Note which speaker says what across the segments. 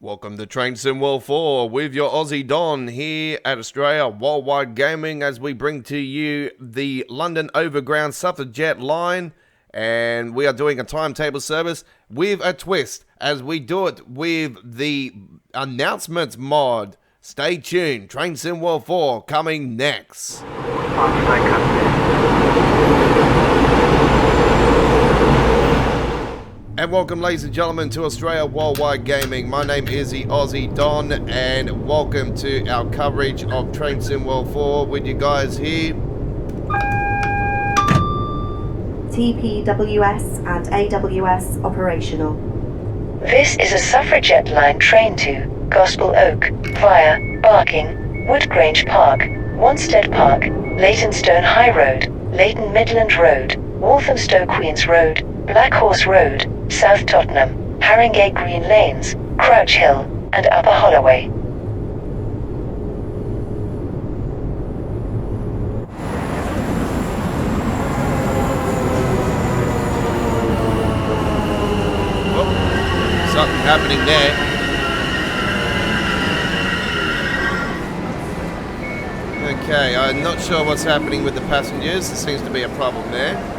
Speaker 1: Welcome to Train Sim World 4 with your Aussie Don here at Australia Worldwide Gaming as we bring to you the London Overground Suffragette line, and we are doing a timetable service with a twist as we do it with the announcements mod. Stay tuned, Train Sim World 4 coming next. And welcome, ladies and gentlemen, to Australia Worldwide Gaming. My name is the Aussie Don, and welcome to our coverage of Train Sim World 4 with you guys here.
Speaker 2: TPWS and AWS operational.
Speaker 3: This is a suffragette line train to Gospel Oak via Barking, Woodgrange Park, Wanstead Park, Leytonstone High Road, Leighton Midland Road, Walthamstow Queens Road, Black Horse Road, South Tottenham, Haringey Green Lanes, Crouch Hill, and Upper Holloway.
Speaker 1: Oh, something happening there. Okay, I'm not sure what's happening with the passengers. There seems to be a problem there.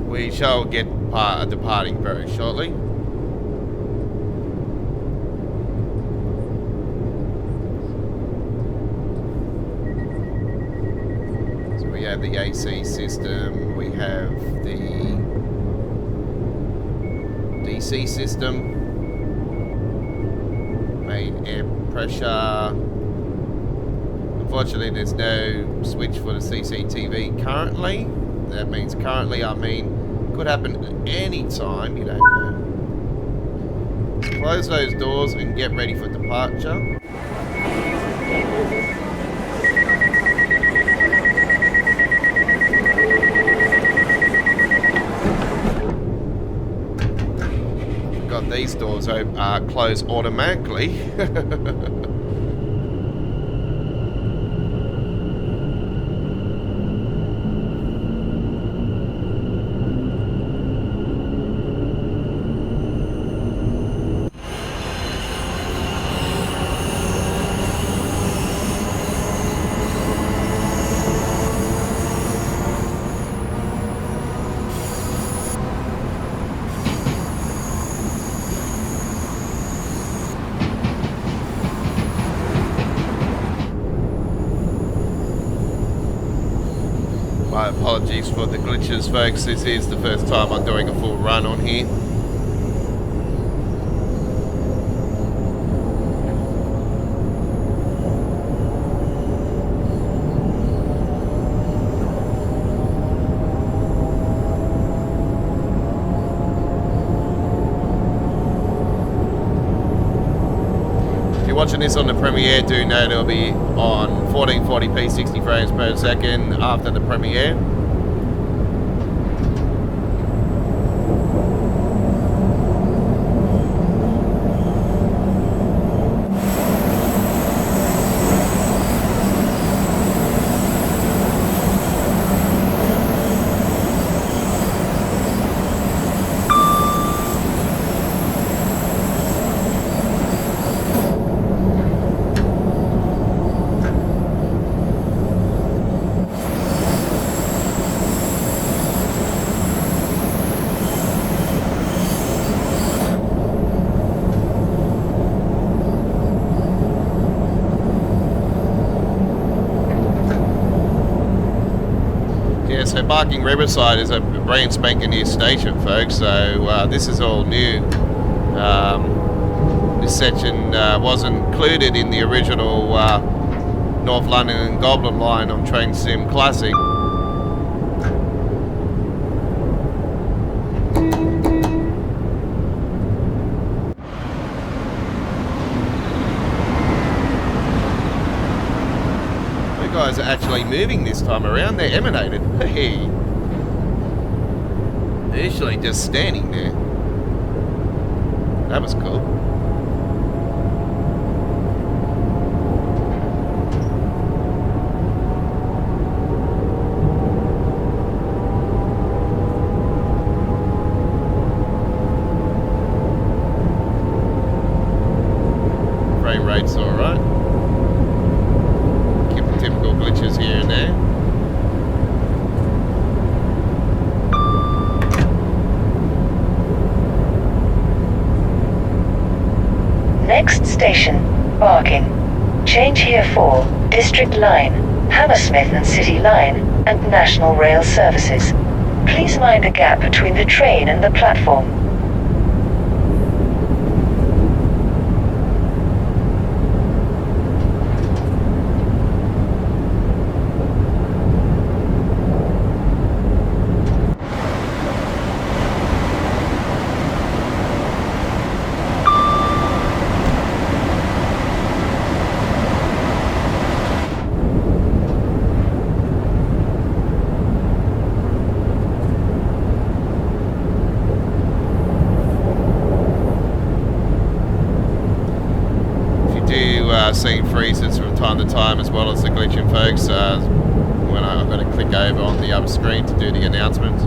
Speaker 1: We shall get departing very shortly. So we have the AC system, we have the DC system, main air pressure. Unfortunately, there's no switch for the CCTV currently. That means currently, I mean, could happen at any time, you don't know. Let's close those doors and get ready for departure. Got these doors close automatically. My apologies for the glitches, folks. This is the first time I'm doing a full run on here. If you're watching this on the premiere, do note it'll be on 1440p 60 frames per second after the premiere. So Barking Riverside is a brand spanking new station, folks, so this is all new. This section wasn't included in the original North London and Goblin line on Train Sim Classic. guys are actually moving this time around. They're emanated. Hey. They're usually just standing there. That was cool. Frame rate's alright. Keep the typical glitches here and there.
Speaker 3: Next station, Barking. Change here for District Line, Hammersmith and City Line, and National Rail services. Please mind the gap between the train and the platform.
Speaker 1: Seeing freezes from time to time, as well as the glitching, folks. When I've got to click over on the other screen to do the announcements.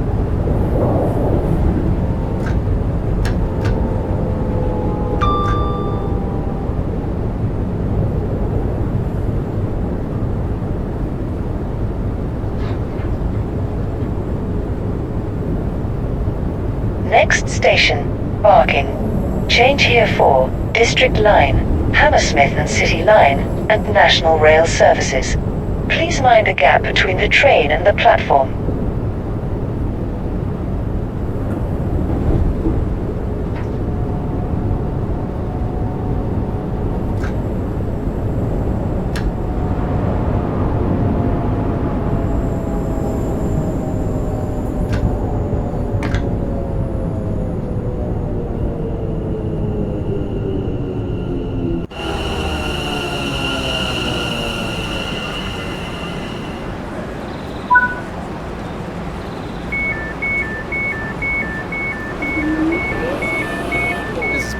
Speaker 3: Next station, Barking. Change here for District Line, Hammersmith and City Line, and National Rail services. Please mind the gap between the train and the platform.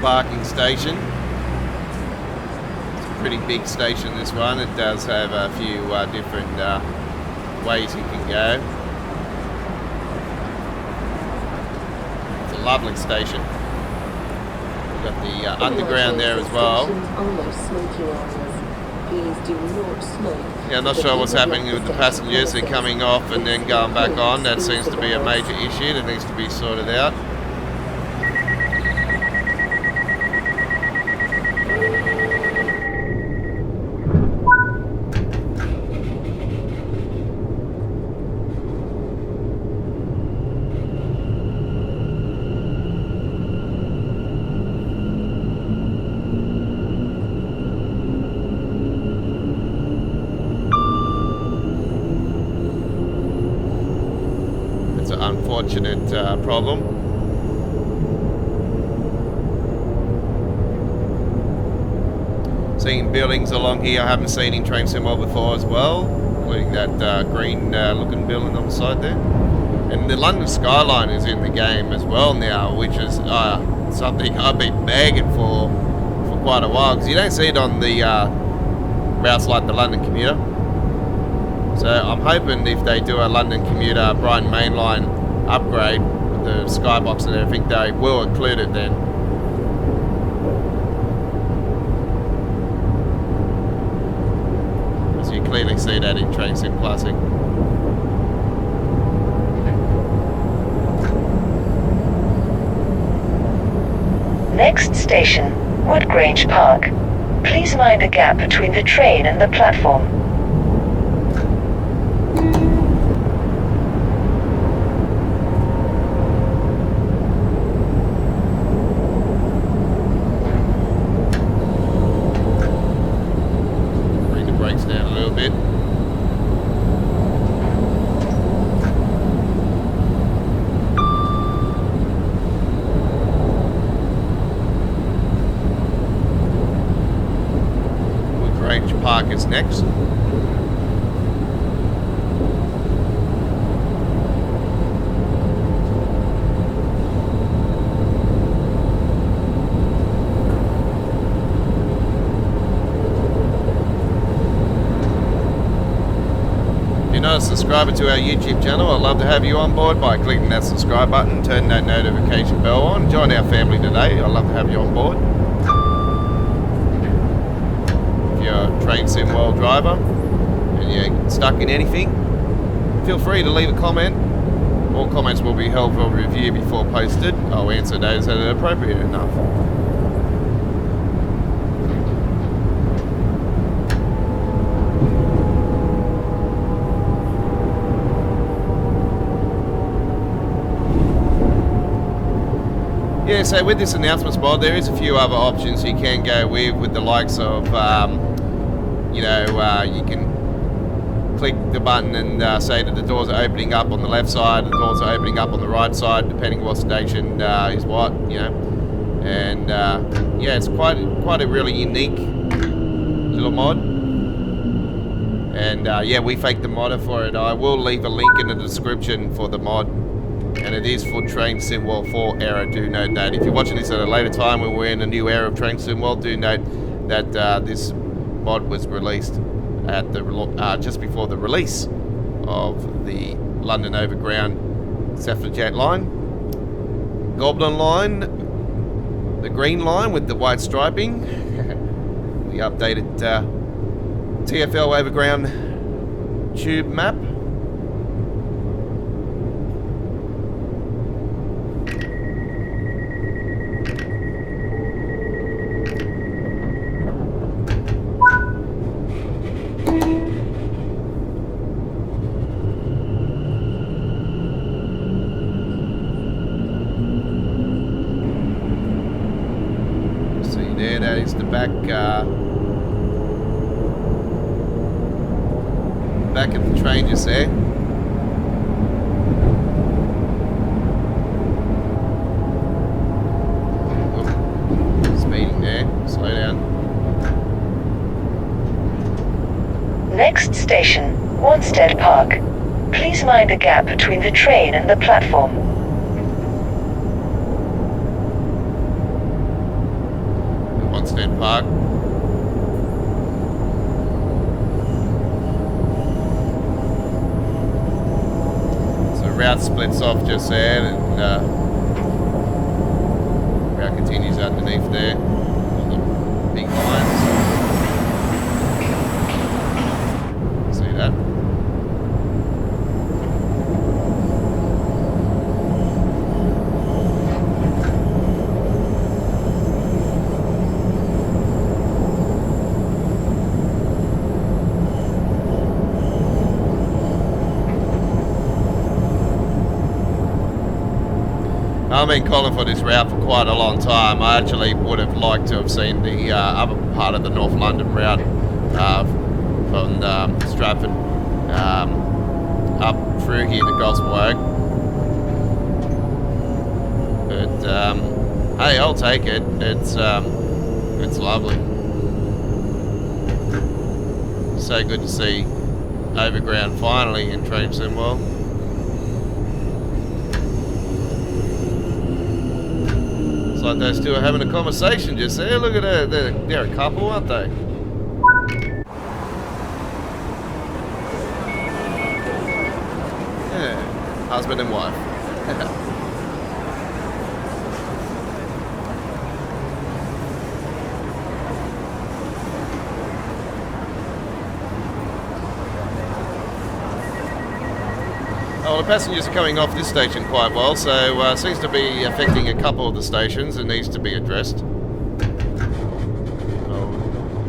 Speaker 1: Barking station. It's a pretty big station, this one. It does have a few different ways you can go. It's a lovely station. We've got the underground there as well. Yeah, I'm not sure what's happening with the passengers. They're coming off and then going back on. That seems to be a major issue that needs to be sorted out. Unfortunate problem. Seeing buildings along here I haven't seen in Train Sim World before as well, including that green looking building on the side there. And the London skyline is in the game as well now, which is something I've been begging for quite a while, because you don't see it on the routes like the London commuter. So I'm hoping if they do a London commuter Brighton Main Line upgrade with the skybox and everything, they will include it then. As you clearly see that in Train Sim Classic.
Speaker 3: Next station, Woodgrange Park. Please mind the gap between the train and the platform.
Speaker 1: Bring the brakes down a little bit. Woodgrange Park is next. not a subscriber to our YouTube channel, I'd love to have you on board by clicking that subscribe button, turn that notification bell on, join our family today. I'd love to have you on board. If you're a Train Sim World driver and you're stuck in anything, feel free to leave a comment. All comments will be held for review before posted. I'll answer those that are appropriate enough. Yeah, so with this announcements mod, there is a few other options you can go with the likes of, you can click the button and say that the doors are opening up on the left side, the doors are opening up on the right side, depending what station is what, And yeah, it's quite a really unique little mod. And yeah, we faked the modder for it. I will leave a link in the description for the mod. And it is for Train Sim World 4 era. Do note that. If you're watching this at a later time when we're in a new era of Train Sim World, do note that this mod was released at the just before the release of the London Overground Suffragette line, Goblin line, the green line with the white striping, the updated TfL Overground tube map. There, that is the back of the train just there. Oh, speeding there, slow down.
Speaker 3: Next station, Wanstead Park. Please mind the gap between the train and the platform.
Speaker 1: Wanstead Park. So route splits off just there, and route continues underneath there. All the big lines. See that? I've been calling for this route for quite a long time. I actually would have liked to have seen the other part of the North London route from Stratford up through here to Gospel Oak. But hey, I'll take it. It's lovely. So good to see Overground finally in Train Sim World. Like those two are having a conversation just there. Look at that. They're a couple, aren't they? Yeah, husband and wife. Well, the passengers are coming off this station quite well, so seems to be affecting a couple of the stations and needs to be addressed. I'll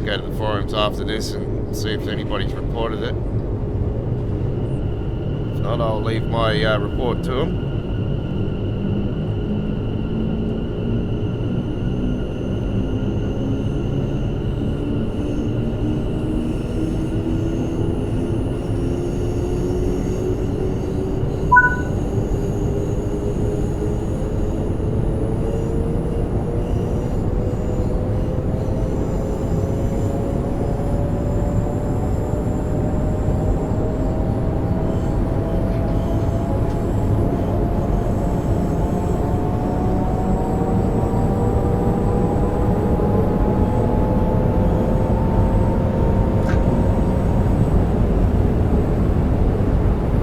Speaker 1: go to the forums after this and see if anybody's reported it. If not, I'll leave my report to them.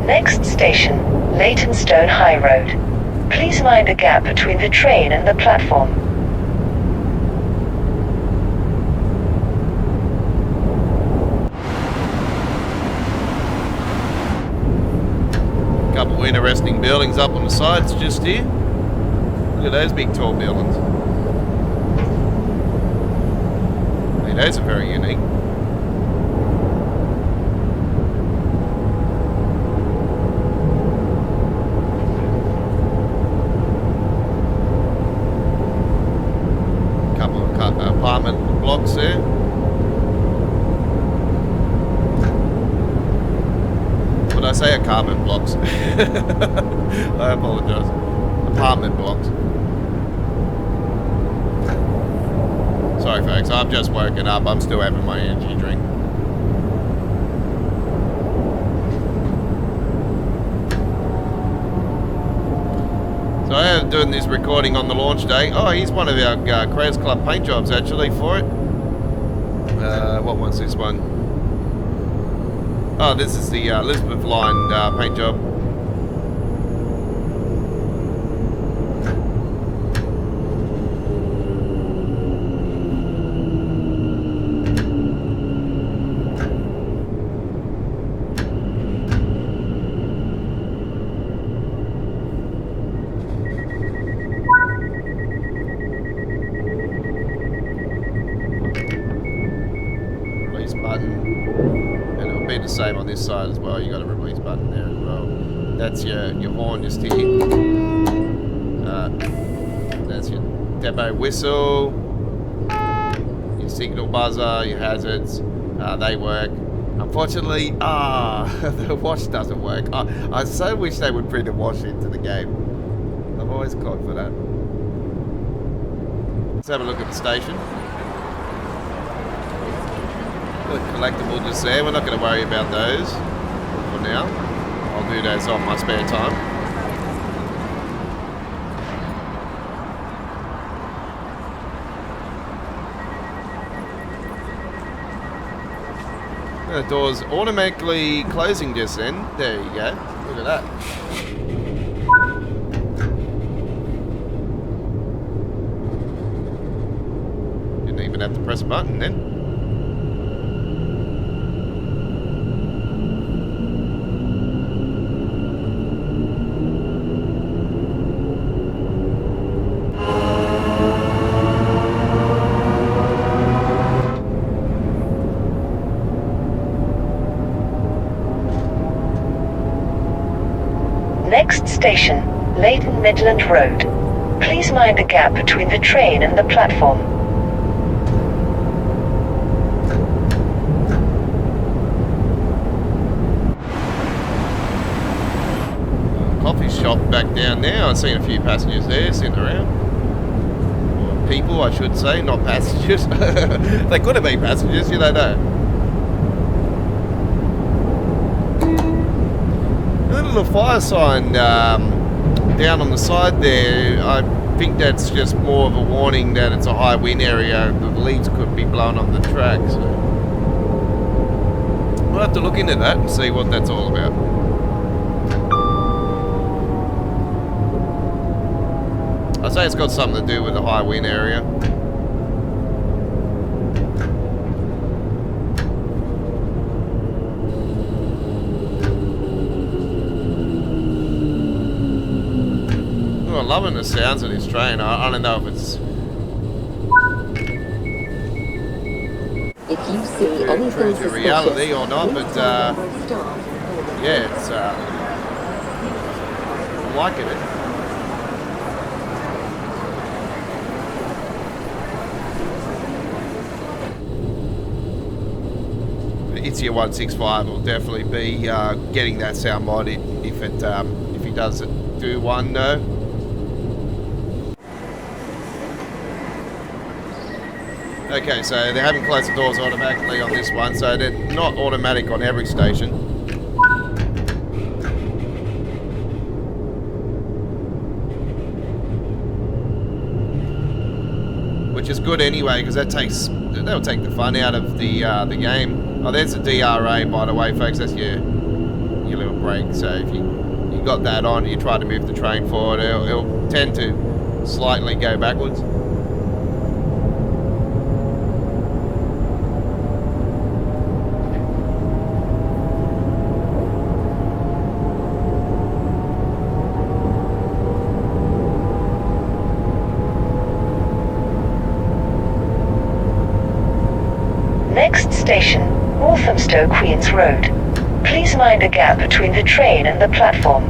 Speaker 3: Next station, Leytonstone High Road. Please mind the gap between the train and the platform.
Speaker 1: Couple of interesting buildings up on the sides just here. Look at those big tall buildings. Hey, those are very unique. Couple of apartment blocks there. When I say apartment blocks, I apologise. Apartment blocks. Sorry folks, I've just woken up. I'm still having my energy drink. So I am doing this recording on the launch day. Oh, he's one of our Creators Club paint jobs actually for it. What one's this one? Oh, this is the Elizabeth line paint job. Release button. And it'll be the same on this side as well. You got a release button there as well. That's your horn just here. That's your depot whistle, your signal buzzer, your hazards. They work. Unfortunately, the watch doesn't work. I so wish they would bring the watch into the game. I've always called for that. Let's have a look at the station. Collectible just there. We're not going to worry about those for now. I'll do those on my spare time. The door's automatically closing just then. There you go. Look at that. Didn't even have to press a button then.
Speaker 3: Next station, Leyton Midland Road. Please mind the gap between the train and the platform.
Speaker 1: Coffee shop back down there. I've seen a few passengers there sitting around. Or people, I should say, not passengers. They could have been passengers, you don't know. A fire sign down on the side there. I think that's just more of a warning that it's a high wind area. The leaves could be blown off the track. So we'll have to look into that and see what that's all about. I'd say it's got something to do with the high wind area. I'm loving the sounds of this train. I don't know if it's true to reality or not, but yeah, it's I'm liking it. It's your 165 will definitely be getting that sound mod if he does do one though. Okay, so they haven't closed the doors automatically on this one, so they're not automatic on every station. Which is good anyway, because that'll take the fun out of the game. Oh, there's the DRA, by the way, folks. That's your little brake. So if you got that on, you try to move the train forward, it'll tend to slightly go backwards.
Speaker 3: Next station, Walthamstow Queens Road. Please mind a gap between the train and the platform.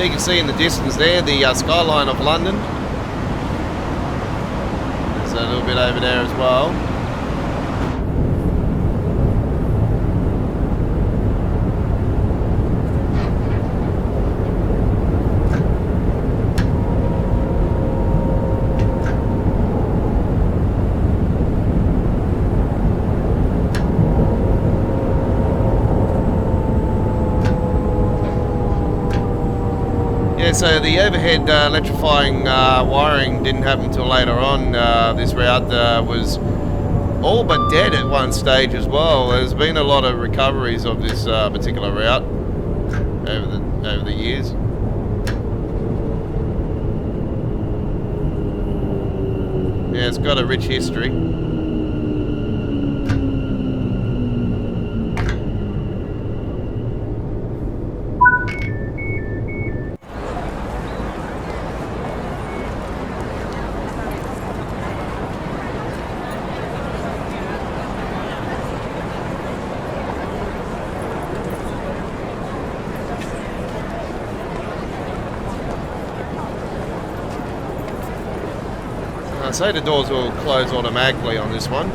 Speaker 1: You can see in the distance there the skyline of London. There's a little bit over there as well. So the overhead electrifying wiring didn't happen until later on. This route was all but dead at one stage as well. There's been a lot of recoveries of this particular route over the years. Yeah, it's got a rich history. I say the doors will close automatically on this one.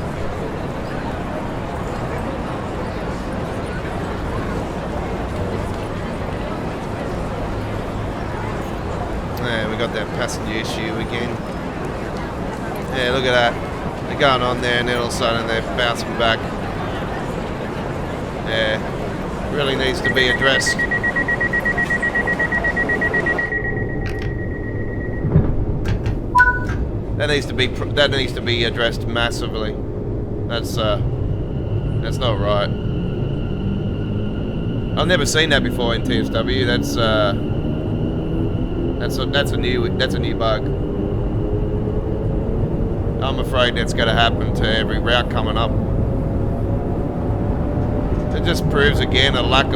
Speaker 1: Yeah, we got that passenger issue again. Yeah, look at that. They're going on there and then all of a sudden they're bouncing back. Yeah, really needs to be addressed. That needs to be addressed massively. That's not right. I've never seen that before in TSW. That's a new bug. I'm afraid that's going to happen to every route coming up. It just proves again a lack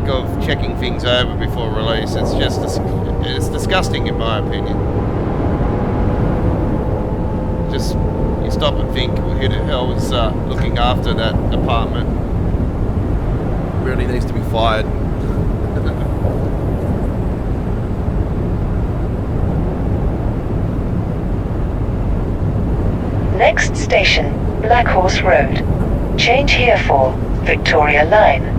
Speaker 1: of checking things over before release. It's disgusting in my opinion. Just you stop and think, well, who the hell is looking after that department? Really needs to be fired.
Speaker 3: Next station, Black Horse Road. Change here for Victoria Line.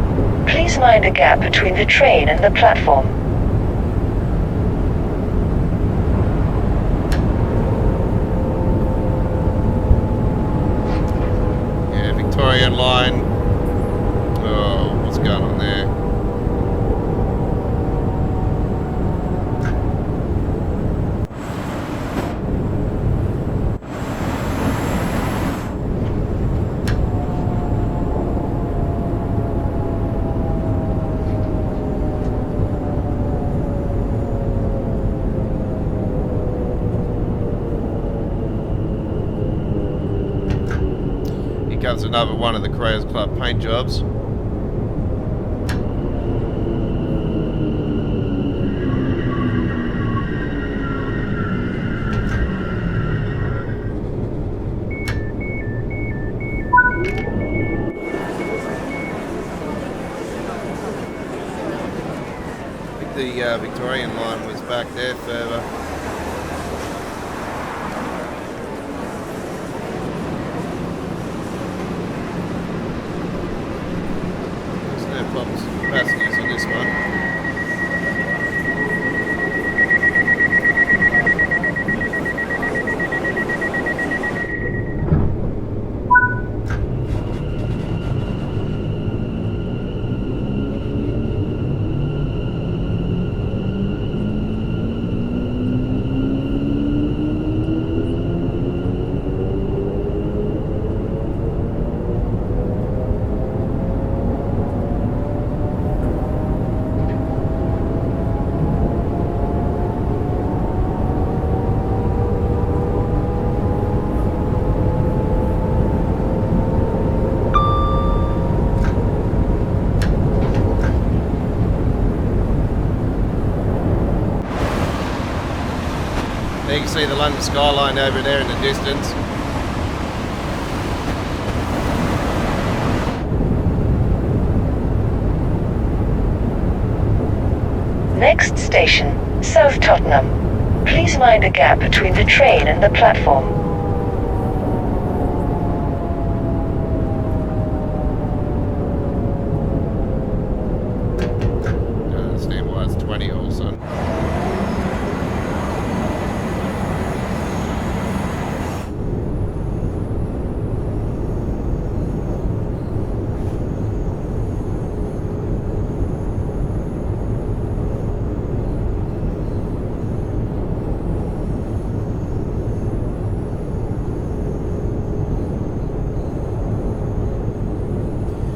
Speaker 3: Please mind a gap between the train and the platform.
Speaker 1: Yeah, Victorian Line. Oh, what's going on there? Comes another one of the Crows Club paint jobs. I think the Victorian line was back there further. Passengers on this one. you can see the London skyline over there in the distance.
Speaker 3: Next station, South Tottenham. Please mind the gap between the train and the platform.
Speaker 1: Understand why it's 20 also.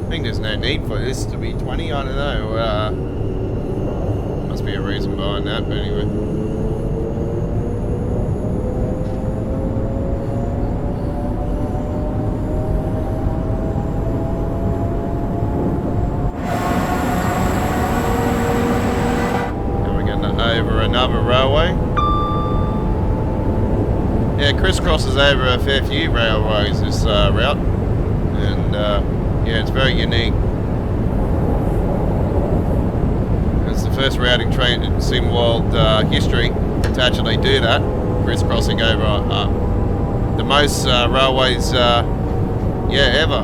Speaker 1: I think there's no need for this to be 20, I don't know. Must be a reason behind that, but anyway. Now we're getting over another railway. Yeah, it crisscrosses over a fair few railways, this route. And yeah, it's very unique. It's the first routing train in SimWorld history to actually do that, crisscrossing over the most railways, ever.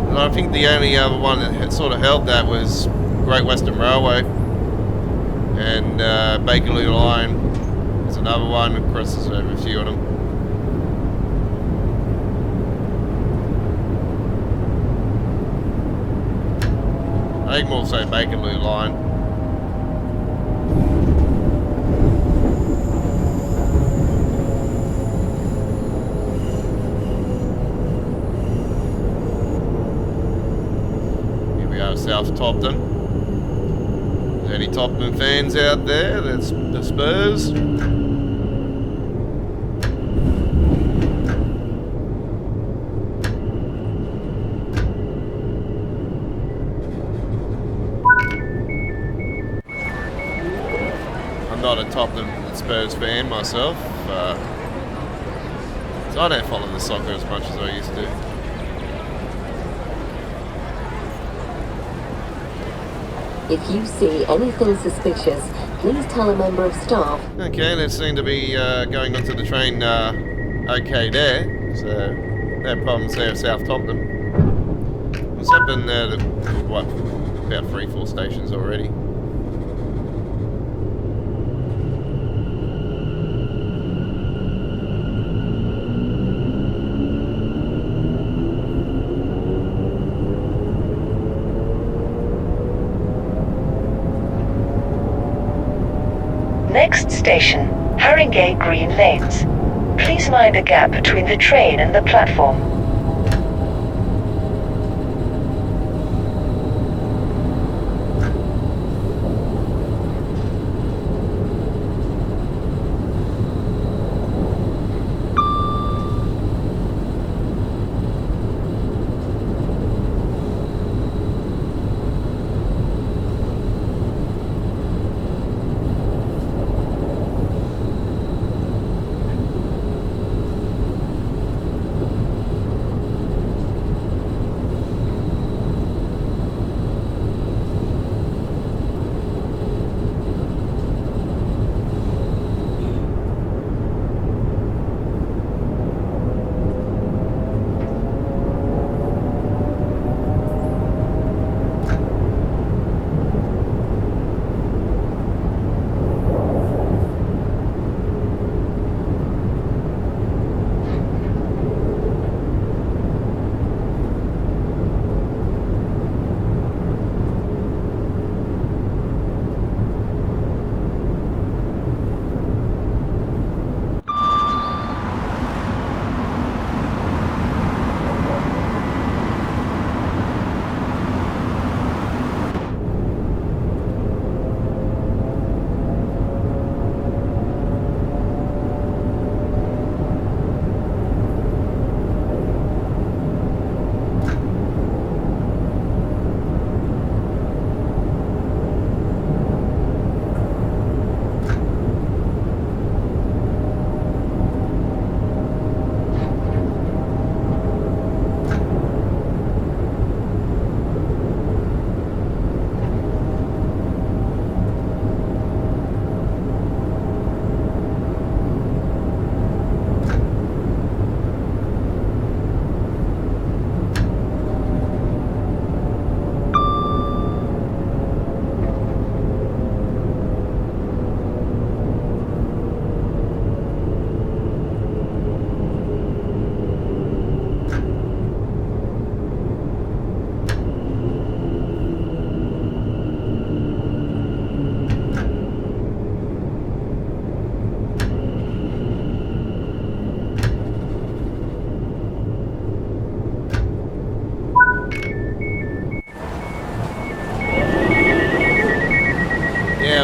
Speaker 1: And I think the only other one that had sort of held that was Great Western Railway, and Bakerloo Line is another one that crosses over a few of them. I think more so Bakerloo Line. Here we are, South Topton. Is there any Topton fans out there? That's the Spurs. I'm not a Tottenham Spurs fan myself, so I don't follow the soccer as much as I used to.
Speaker 4: If you see anything suspicious, please tell a member of staff.
Speaker 1: Okay, they seem to be going onto the train okay there, so no problems there at South Tottenham. What's happened there? What, about 3-4 stations already?
Speaker 3: Next station, Haringey Green Lanes. Please mind the gap between the train and the platform.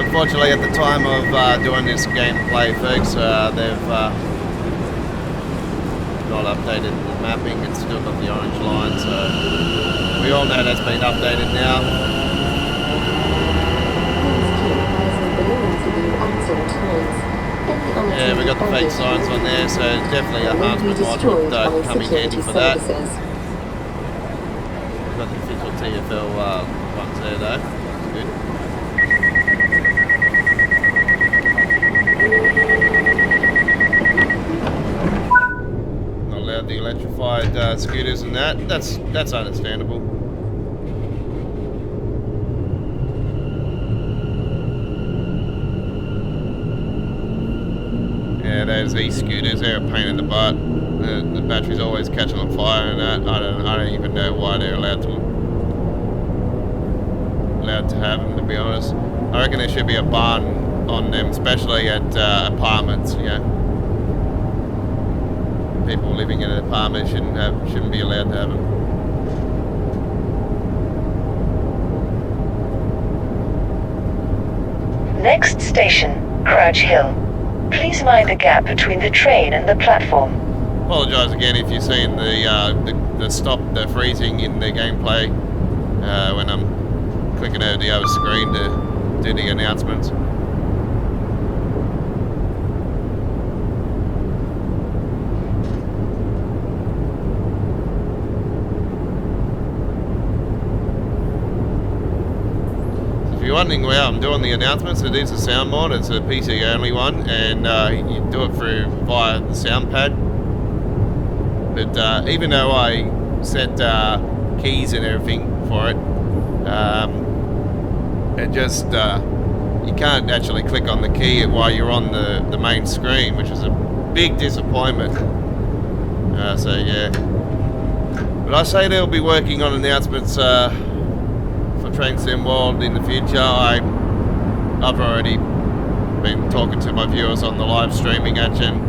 Speaker 1: unfortunately, at the time of doing this gameplay, folks, they've not updated the mapping. It's still got the orange line, so we all know that's been updated now. Yeah, we got the fake signs on there, so definitely a Huntsman mod would come in handy for that. We've got the official TFL ones there though. Good. Not allowed the electrified scooters and that's understandable. Yeah, those e-scooters, they're a pain in the butt. The battery's always catching on fire, and I don't even know why they're allowed to have them, to be honest. I reckon there should be a ban on them, especially at apartments. You know, people living in an apartment shouldn't be allowed to have them.
Speaker 3: Next station, Crouch Hill. Please mind the gap between the train and the platform.
Speaker 1: Apologise again if you're seeing the freezing in the gameplay when I'm clicking over the other screen to do the announcements. If you're wondering where I'm doing the announcements, it is a sound mod. It's a PC only one, and you do it via the sound pad. But even though I set keys and everything for it, you can't actually click on the key while you're on the main screen, which is a big disappointment. So yeah, but I say they'll be working on announcements for Train Sim World in the future. I've already been talking to my viewers on the live streaming action,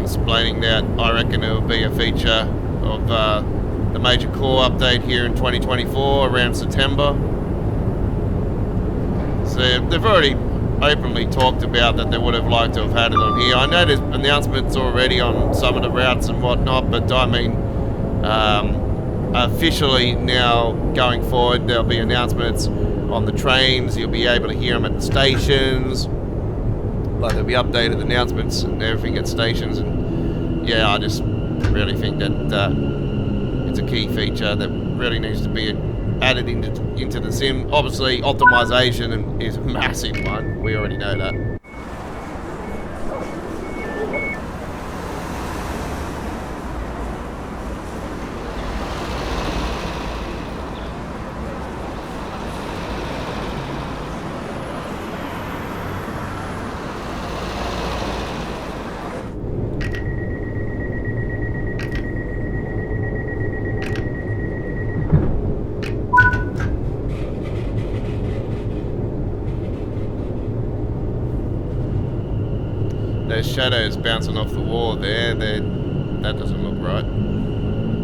Speaker 1: explaining that I reckon it will be a feature of the major core update here in 2024 around September. So they've already openly talked about that they would have liked to have had it on here. I know there's announcements already on some of the routes and whatnot, but I mean, officially now going forward, there'll be announcements on the trains. You'll be able to hear them at the stations. Like there'll be updated announcements and everything at stations. And yeah, I just really think that it's a key feature that really needs to be added into the sim. Obviously, optimization is a massive one. We already know that. Those shadows bouncing off the wall there, that doesn't look right.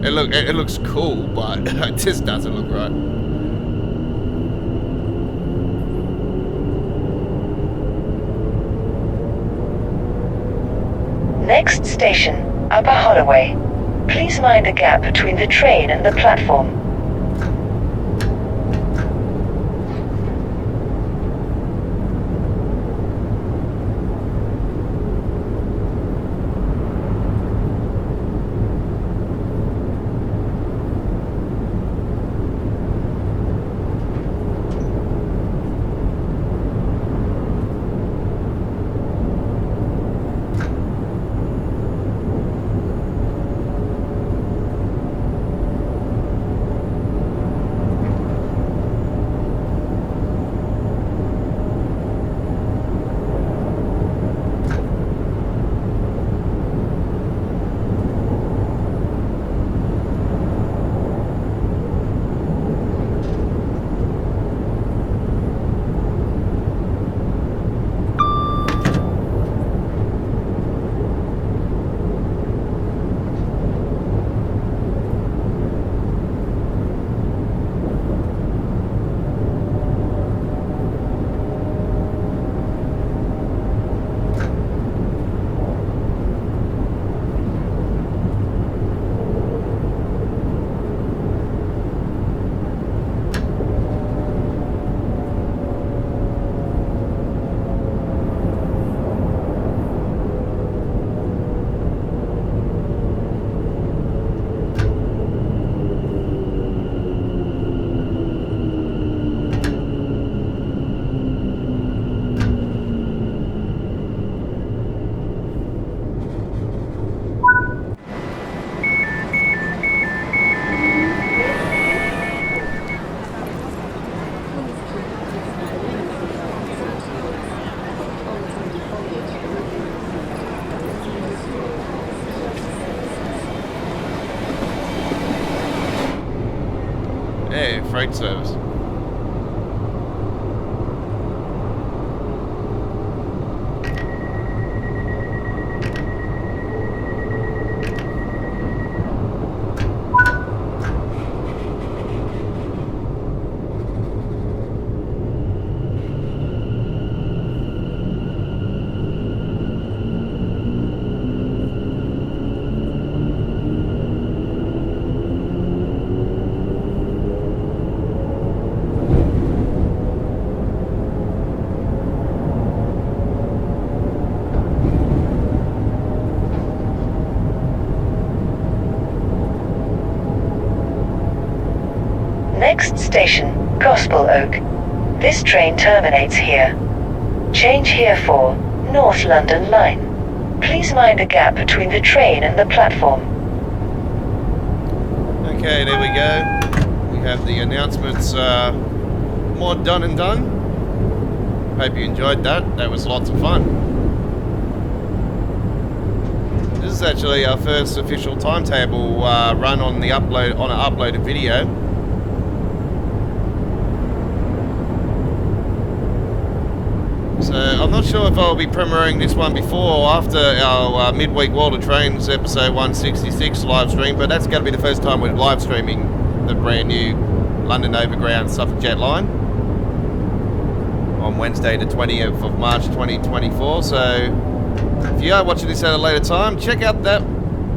Speaker 1: It looks cool, but it just doesn't look right.
Speaker 3: Next station, Upper Holloway. Please mind the gap between the train and the platform.
Speaker 1: freight service.
Speaker 3: Next station, Gospel Oak. This train terminates here. Change here for North London Line. Please mind the gap between the train and the platform.
Speaker 1: Okay, there we go. We have the announcements more done and done. Hope you enjoyed that. That was lots of fun. This is actually our first official timetable run on the upload on an uploaded video. So I'm not sure if I'll be premiering this one before or after our midweek World of Trains episode 166 live stream, but that's going to be the first time we're live streaming the brand new London Overground Suffragette line on Wednesday the 20th of March 2024. So if you are watching this at a later time, check out that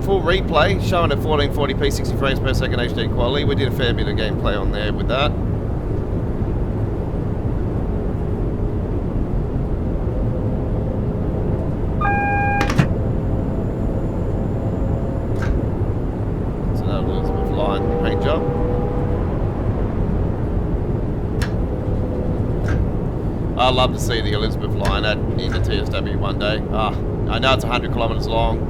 Speaker 1: full replay showing at 1440p 60 frames per second HD quality. We did a fair bit of gameplay on there with that. I'd love to see the Elizabeth line in the TSW one day. I know it's 100 kilometers long.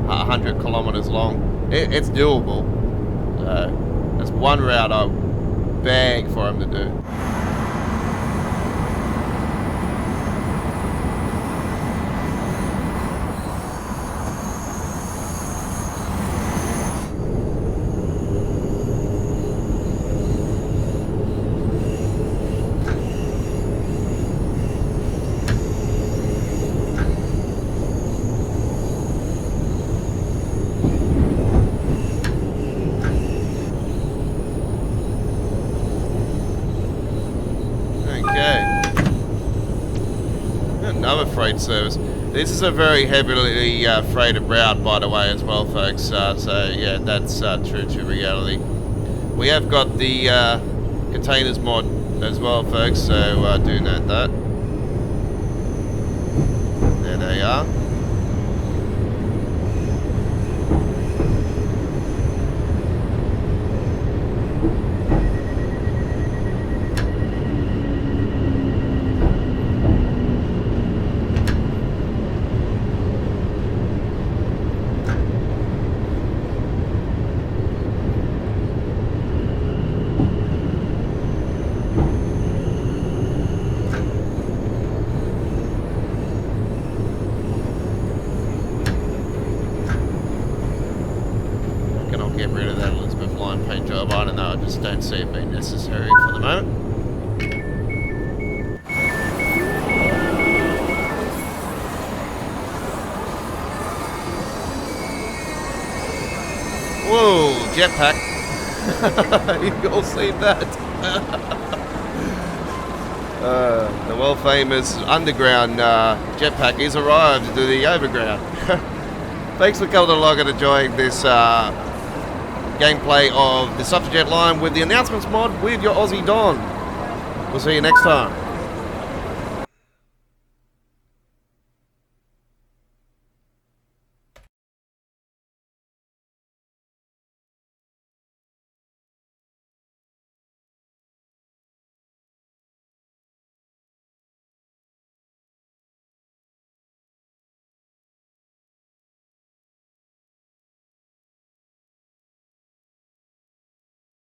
Speaker 1: 100 kilometers long. It's doable. That's one route I beg for him to do. Another freight service. This is a very heavily freighted route, by the way, as well, folks. So yeah, that's true to reality. We have got the containers mod as well, folks. So do note that. There they are. Get rid of that Elizabeth line paint job. I don't know, I just don't see it being necessary for the moment. Whoa, jetpack. You all seen that? The world famous underground jetpack is arrived to the overground. Thanks for coming along and enjoying this gameplay of the Suffragette line with the announcements mod with your Aussie Don. We'll see you next time.